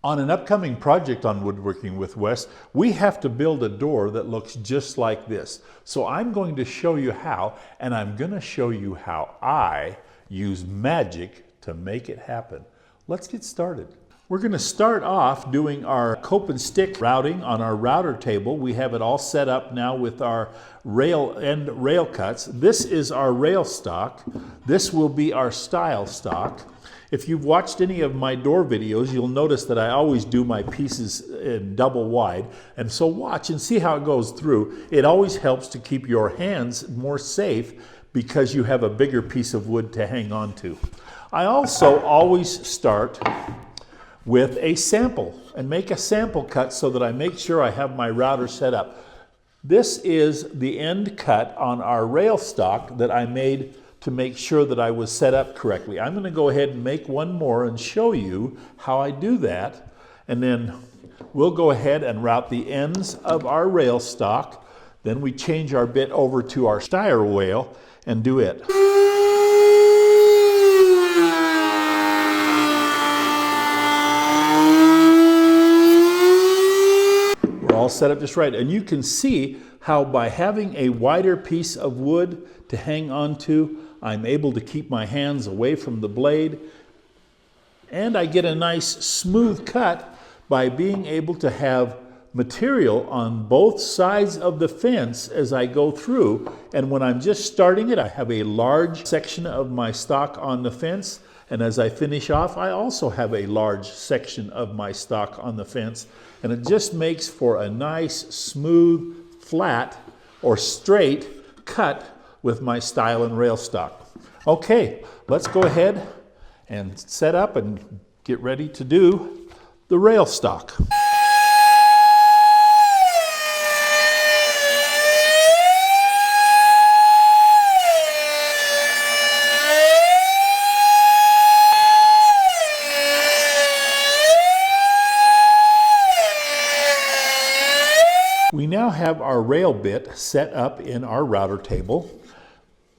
On an upcoming project on Woodworking with Wes, we have to build a door that looks just like this. So I'm going to show you how, and I'm going to show you how I use magic to make it happen. Let's get started. We're going to start off doing our cope and stick routing on our router table. We have it all set up now with our rail cuts. This is our rail stock. This will be our stile stock. If you've watched any of my door videos, you'll notice that I always do my pieces in double wide. And so watch and see how it goes through. It always helps to keep your hands more safe because you have a bigger piece of wood to hang on to. I also always start with a sample and make a sample cut so that I make sure I have my router set up. This is the end cut on our rail stock that I made to make sure that I was set up correctly. I'm going to go ahead and make one more and show you how I do that, and then we'll go ahead and route the ends of our rail stock. Then we change our bit over to our stile rail and do it. We're all set up just right, and you can see how by having a wider piece of wood to hang on to, I'm able to keep my hands away from the blade, and I get a nice smooth cut by being able to have material on both sides of the fence as I go through. And when I'm just starting it, I have a large section of my stock on the fence, and as I finish off, I also have a large section of my stock on the fence, and it just makes for a nice smooth, flat, or straight cut with my stile and rail stock. Okay, let's go ahead and set up and get ready to do the rail stock. We now have our rail bit set up in our router table.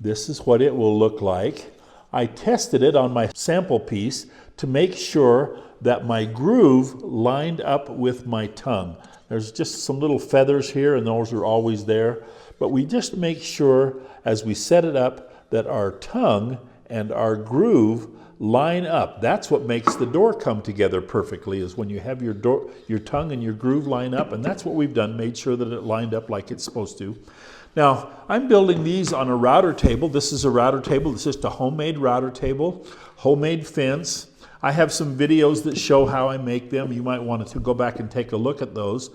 This is what it will look like. I tested it on my sample piece to make sure that my groove lined up with my tongue. There's just some little feathers here, and those are always there. But we just make sure as we set it up that our tongue and our groove line up. That's what makes the door come together perfectly, is when you have your tongue and your groove line up, and that's what we've done, made sure that it lined up like it's supposed to. Now, I'm building these on a router table. This is a router table. It's just a homemade router table, homemade fence. I have some videos that show how I make them. You might want to go back and take a look at those.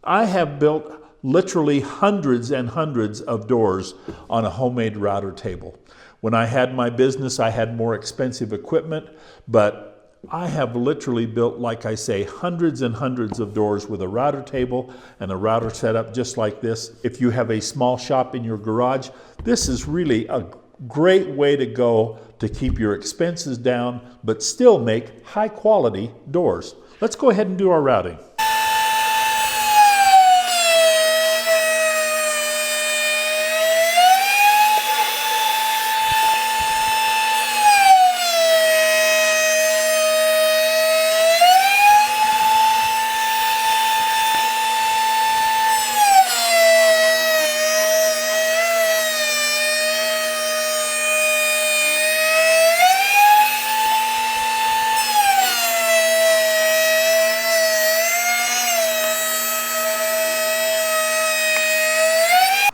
I have built literally hundreds and hundreds of doors on a homemade router table. When I had my business, I had more expensive equipment, but I have literally built, like I say, hundreds and hundreds of doors with a router table and a router setup just like this. If you have a small shop in your garage, this is really a great way to go to keep your expenses down, but still make high quality doors. Let's go ahead and do our routing.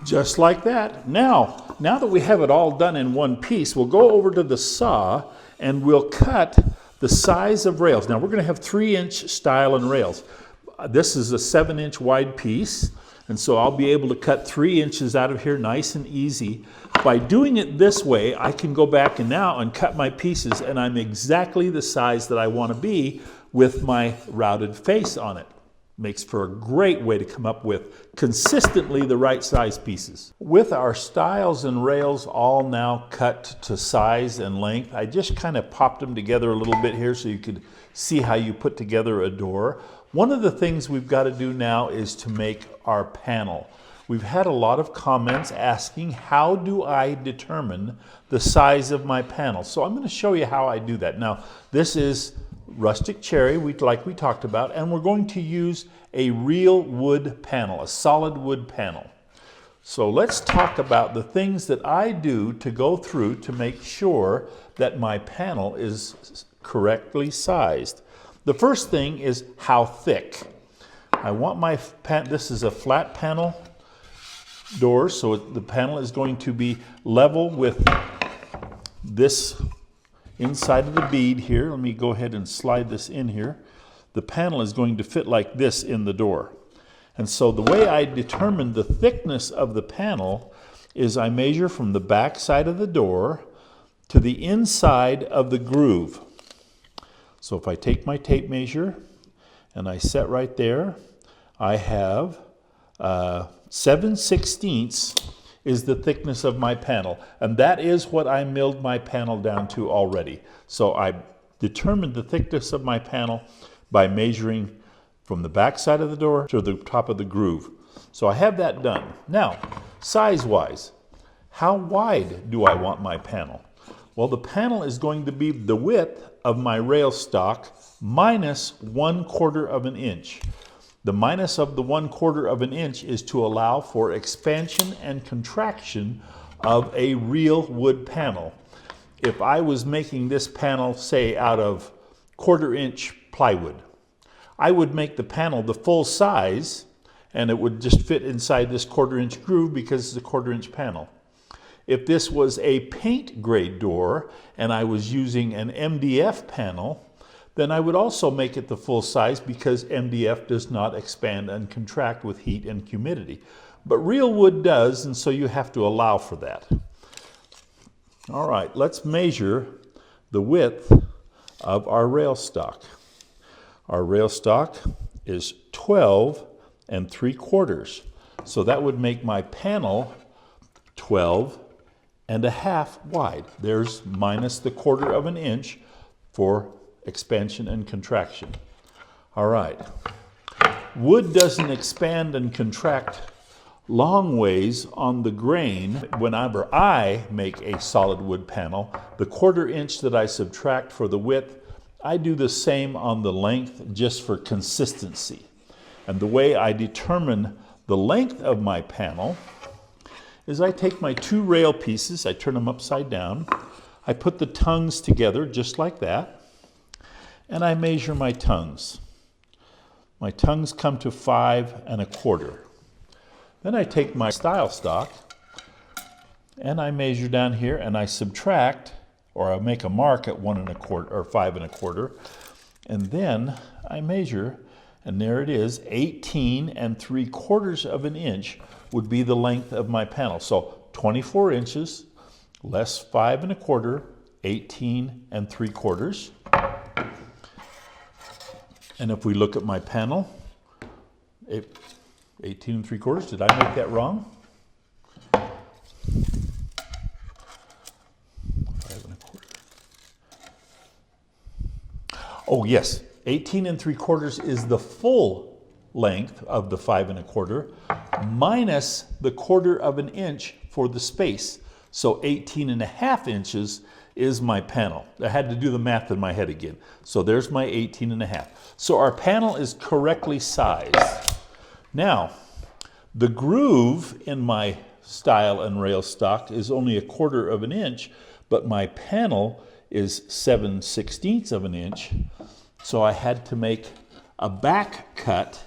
Just like that. Now that we have it all done in one piece, we'll go over to the saw and we'll cut the size of rails. Now we're going to have 3-inch stile and rails. This is a 7-inch wide piece, and so I'll be able to cut 3 inches out of here nice and easy. By doing it this way, I can go back and now and cut my pieces, and I'm exactly the size that I want to be with my routed face on it. Makes for a great way to come up with consistently the right size pieces. With our stiles and rails all now cut to size and length, I just kind of popped them together a little bit here so you could see how you put together a door. One of the things we've got to do now is to make our panel. We've had a lot of comments asking, how do I determine the size of my panel? So I'm going to show you how I do that. Now, this is rustic cherry, like we talked about, and we're going to use a real wood panel, a solid wood panel. So let's talk about the things that I do to go through to make sure that my panel is correctly sized. The first thing is how thick. I want my this is a flat panel door, so the panel is going to be level with this inside of the bead here. Let me go ahead and slide this in here. The panel is going to fit like this in the door. And so the way I determine the thickness of the panel is I measure from the back side of the door to the inside of the groove. So if I take my tape measure and I set right there, I have 7/16 is the thickness of my panel. And that is what I milled my panel down to already. So I determined the thickness of my panel by measuring from the back side of the door to the top of the groove. So I have that done. Now, size-wise, how wide do I want my panel? Well, the panel is going to be the width of my rail stock minus 1/4 of an inch. The minus of the 1/4 of an inch is to allow for expansion and contraction of a real wood panel. If I was making this panel, say, out of 1/4 inch plywood, I would make the panel the full size and it would just fit inside this 1/4 inch groove because it's a 1/4 inch panel. If this was a paint grade door and I was using an MDF panel, then I would also make it the full size because MDF does not expand and contract with heat and humidity. But real wood does, and so you have to allow for that. All right, let's measure the width of our rail stock. Our rail stock is 12 3/4. So that would make my panel 12 1/2 wide. There's minus the 1/4 of an inch for expansion and contraction. All right. Wood doesn't expand and contract long ways on the grain. Whenever I make a solid wood panel, the 1/4 inch that I subtract for the width, I do the same on the length just for consistency. And the way I determine the length of my panel is I take my 2 rail pieces, I turn them upside down, I put the tongues together just like that, and I measure my tongues. My tongues come to 5 1/4. Then I take my stile stock and I measure down here and I subtract, or I make a mark at 1 1/4 or 5 1/4, and then I measure, and there it is, 18 3/4 of an inch would be the length of my panel. So 24 inches less 5 1/4, 18 3/4. And if we look at my panel, 18 3/4, did I make that wrong? 5 1/4. Oh yes, 18 3/4 is the full length of the 5 1/4 minus the 1/4 of an inch for the space. So 18 1/2 inches is my panel. I had to do the math in my head again. So there's my 18 1/2. So our panel is correctly sized. Now, the groove in my stile and rail stock is only 1/4 of an inch, but my panel is 7/16 of an inch. So I had to make a back cut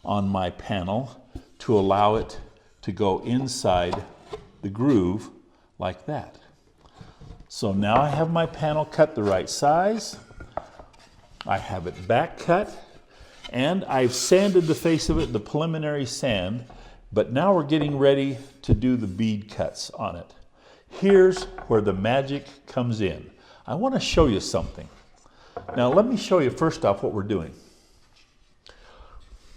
on my panel to allow it to go inside the groove like that. So now I have my panel cut the right size. I have it back cut, and I've sanded the face of it, the preliminary sand, but now we're getting ready to do the bead cuts on it. Here's where the magic comes in. I want to show you something. Now let me show you first off what we're doing.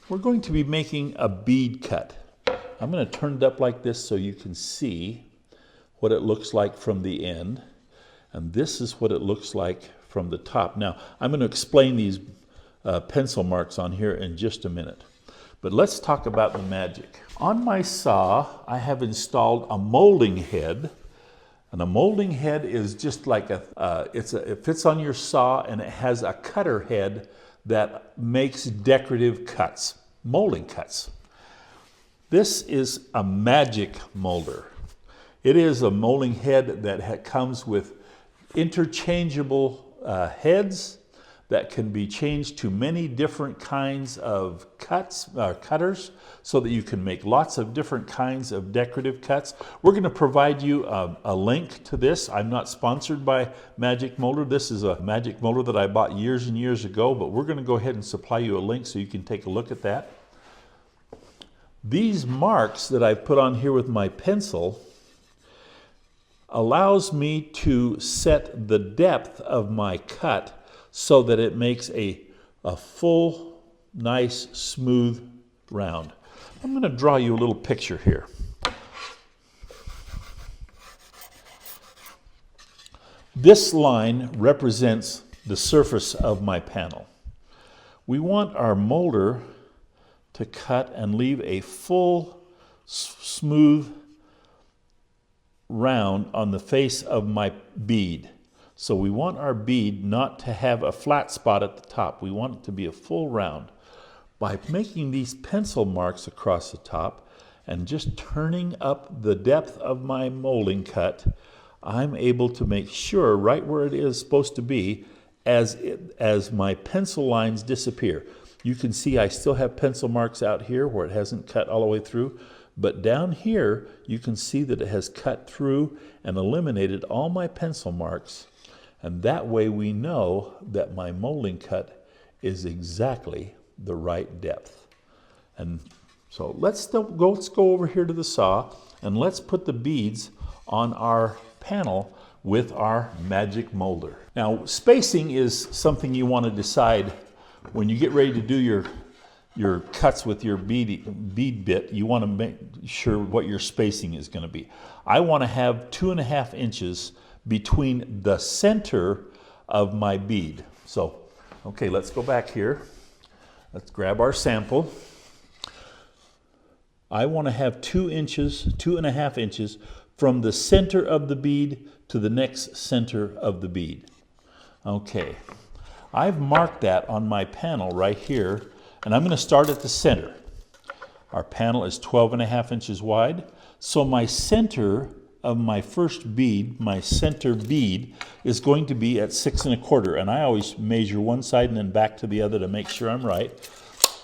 We're going to be making a bead cut. I'm going to turn it up like this so you can see what it looks like from the end. And this is what it looks like from the top. Now, I'm going to explain these pencil marks on here in just a minute. But let's talk about the magic. On my saw, I have installed a molding head And a molding head is just like it fits on your saw, and it has a cutter head that makes decorative cuts, molding cuts. This is a magic molder. It is a molding head that comes with interchangeable heads that can be changed to many different kinds of cutters, so that you can make lots of different kinds of decorative cuts. We're going to provide you a link to this. I'm not sponsored by Magic Molder. This is a Magic Molder that I bought years and years ago, but we're going to go ahead and supply you a link so you can take a look at that. These marks that I've put on here with my pencil allows me to set the depth of my cut so that it makes a full, nice, smooth round. I'm going to draw you a little picture here. This line represents the surface of my panel. We want our molder to cut and leave a full, smooth round on the face of my bead. So we want our bead not to have a flat spot at the top. We want it to be a full round. By making these pencil marks across the top and just turning up the depth of my molding cut, I'm able to make sure right where it is supposed to be as my pencil lines disappear. You can see I still have pencil marks out here where it hasn't cut all the way through, but down here you can see that it has cut through and eliminated all my pencil marks. And that way we know that my molding cut is exactly the right depth. And so let's go over here to the saw and let's put the beads on our panel with our magic molder. Now, spacing is something you want to decide when you get ready to do your cuts with your bead bit. You want to make sure what your spacing is going to be. I want to have 2.5 inches between the center of my bead. So, okay, let's go back here. Let's grab our sample. I want to have 2.5 inches from the center of the bead to the next center of the bead. Okay, I've marked that on my panel right here, and I'm going to start at the center. Our panel is 12.5 inches wide, so my center of my first bead, my center bead, is going to be at 6 1/4, and I always measure one side and then back to the other to make sure I'm right.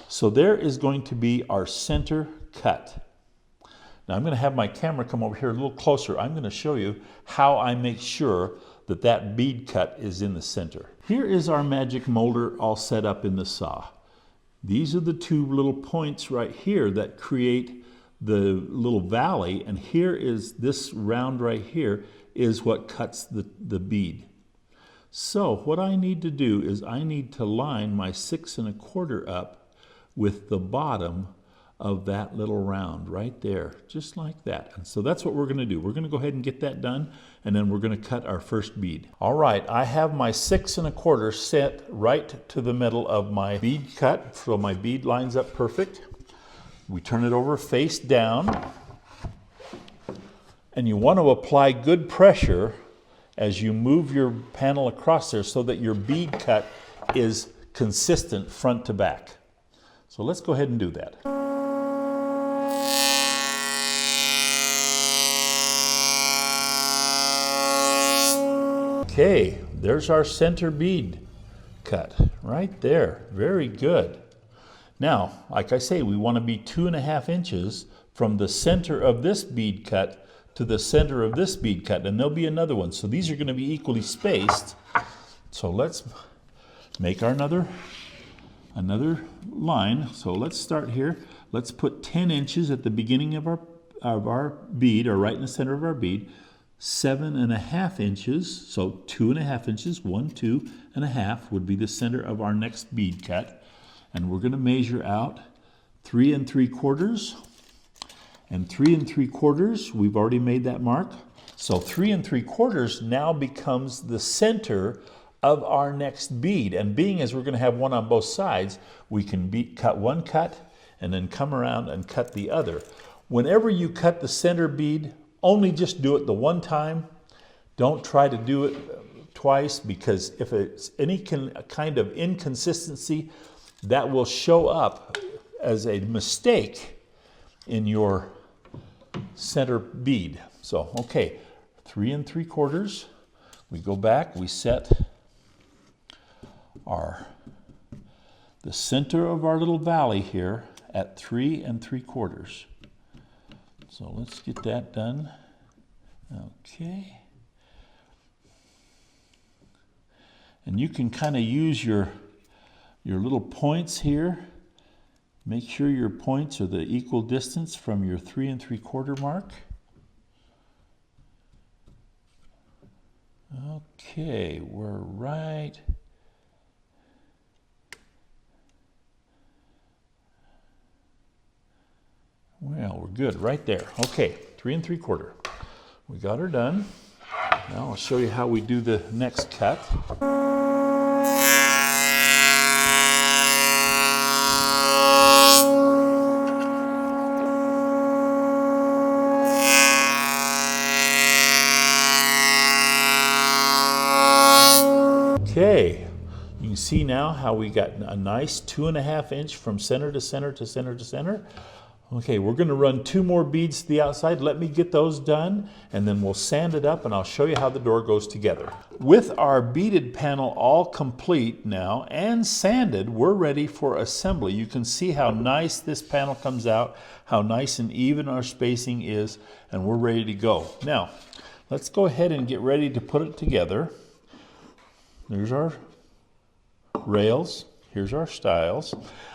So there is going to be our center cut. Now I'm going to have my camera come over here a little closer. I'm going to show you how I make sure that that bead cut is in the center. Here is our magic molder all set up in the saw. These are the two little points right here that create the little valley, and here is this round right here is what cuts the bead. So what I need to do is I need to line my 6 1/4 up with the bottom of that little round right there, just like that. And so that's what we're going to do. We're going to go ahead and get that done, and then we're going to cut our first bead. All right, I have my 6 1/4 set right to the middle of my bead cut, so my bead lines up perfect. We turn it over face down, and you want to apply good pressure as you move your panel across there so that your bead cut is consistent front to back. So let's go ahead and do that. Okay, there's our center bead cut right there. Very good. Now, like I say, we want to be 2.5 inches from the center of this bead cut to the center of this bead cut, and there'll be another one. So these are going to be equally spaced. So let's make our another line. So let's start here. Let's put 10 inches at the beginning of our bead, or right in the center of our bead. 7.5 inches, so 2.5 inches, 1, 2.5 would be the center of our next bead cut. And we're going to measure out 3 3/4 and 3 3/4. We've already made that mark. So 3 3/4 now becomes the center of our next bead. And being as we're going to have one on both sides, we can cut one cut and then come around and cut the other. Whenever you cut the center bead, only just do it the one time, Don't try to do it twice, because if it's any kind of inconsistency, that will show up as a mistake in your center bead. So, okay, 3 3/4. We go back, we set the center of our little valley here at 3 3/4. So let's get that done. Okay. And you can kind of use your little points here. Make sure your points are the equal distance from your 3 3/4 mark. Okay, we're right. Well, we're good right there. Okay, 3 3/4. We got her done. Now I'll show you how we do the next cut. Okay, you can see now how we got a nice 2.5 inch from center to center to center to center. Okay, we're going to run 2 more beads to the outside. Let me get those done, and then we'll sand it up, and I'll show you how the door goes together. With our beaded panel all complete now and sanded, we're ready for assembly. You can see how nice this panel comes out, how nice and even our spacing is, and we're ready to go. Now, let's go ahead and get ready to put it together. There's our rails. Here's our stiles.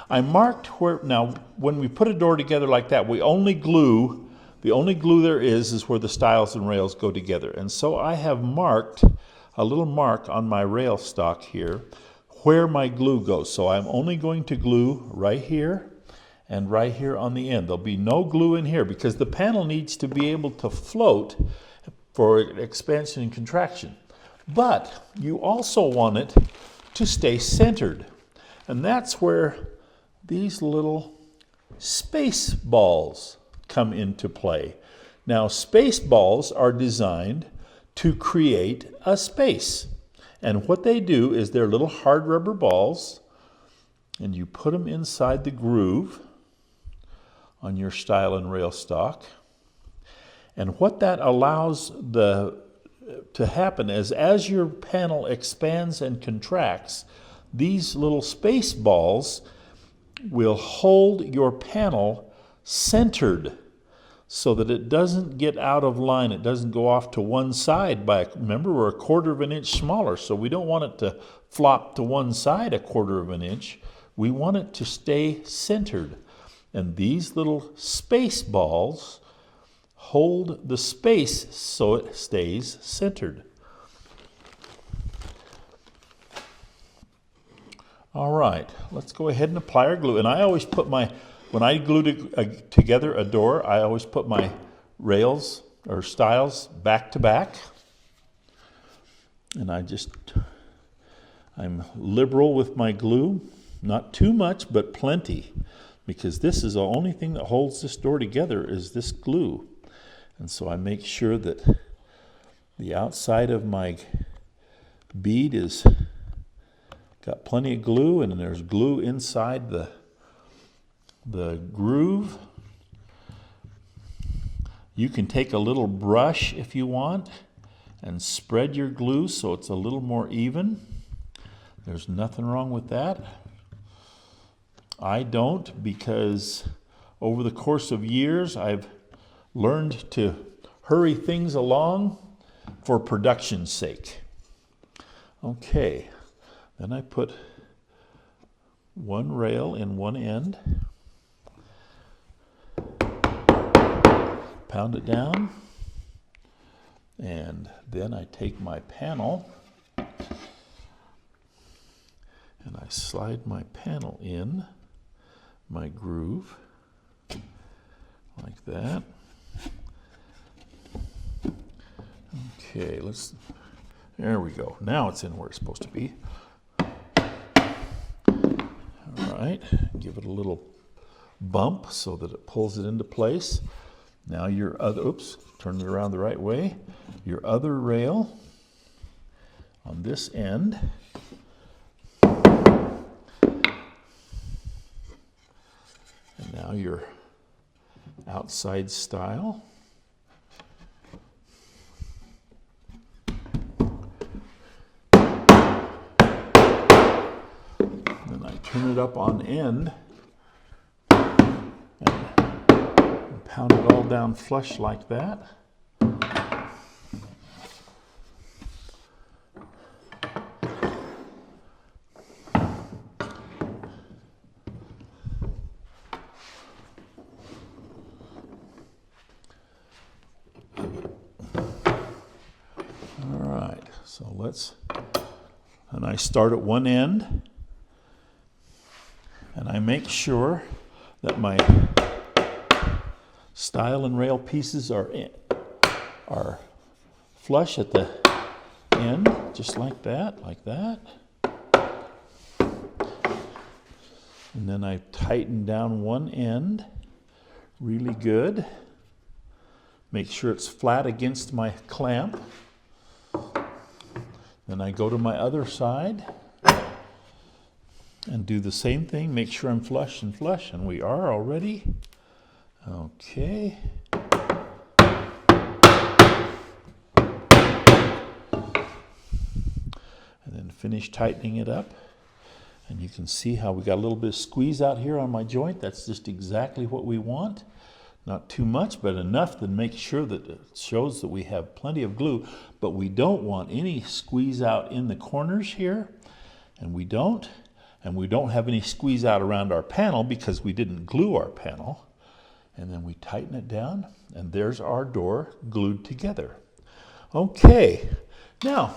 I marked where, now when we put a door together like that, we only glue, the only glue there is where the stiles and rails go together. And so I have marked a little mark on my rail stock here where my glue goes. So I'm only going to glue right here and right here on the end. There'll be no glue in here because the panel needs to be able to float for expansion and contraction. But you also want it to stay centered. And that's where these little space balls come into play. Now, space balls are designed to create a space. And what they do is they're little hard rubber balls, and you put them inside the groove on your stile and rail stock. And what that allows to happen is as your panel expands and contracts, these little space balls will hold your panel centered so that it doesn't get out of line. It doesn't go off to one side remember, we're 1/4 inch smaller, so we don't want it to flop to one side 1/4 inch. We want it to stay centered. And these little space balls hold the space so it stays centered. All right, let's go ahead and apply our glue. And I always put when I glue together a door, I always put my rails or stiles back to back. And I'm liberal with my glue. Not too much, but plenty. Because this is the only thing that holds this door together is this glue. And so I make sure that the outside of my bead is got plenty of glue, and there's glue inside the groove. You can take a little brush if you want and spread your glue so it's a little more even. There's nothing wrong with that. I don't, because over the course of years I've learned to hurry things along for production's sake. Okay. Then I put one rail in one end, pound it down, and then I take my panel and I slide my panel in my groove like that. Okay, there we go. Now it's in where it's supposed to be. All right, give it a little bump so that it pulls it into place. Now your other, oops, turn it around the right way. Your other rail on this end. And now your outside stile. Then I turn it up on end and pound it all down flush like that. So and I start at one end, and I make sure that my stile and rail pieces are flush at the end, just like that, And then I tighten down one end really good. Make sure it's flat against my clamp. Then I go to my other side and do the same thing. Make sure I'm flush, and we are already. Okay. And then finish tightening it up. And you can see how we got a little bit of squeeze out here on my joint. That's just exactly what we want. Not too much, but enough to make sure that it shows that we have plenty of glue. But we don't want any squeeze out in the corners here. And we don't have any squeeze out around our panel because we didn't glue our panel. And then we tighten it down, and there's our door glued together. Okay, now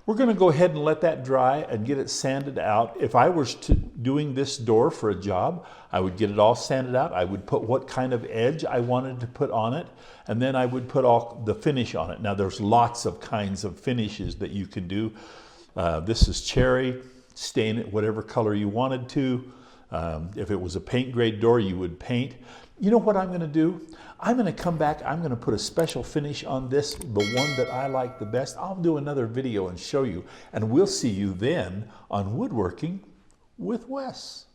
we're going to go ahead and let that dry and get it sanded out. If I was doing this door for a job, I would get it all sanded out. I would put what kind of edge I wanted to put on it, and then I would put all the finish on it. Now there's lots of kinds of finishes that you can do. This is cherry. Stain it whatever color you wanted to. If it was a paint grade door, you would paint. You know what I'm going to do? I'm going to come back. I'm going to put a special finish on this, the one that I like the best. I'll do another video and show you, and we'll see you then on Woodworking with Wes.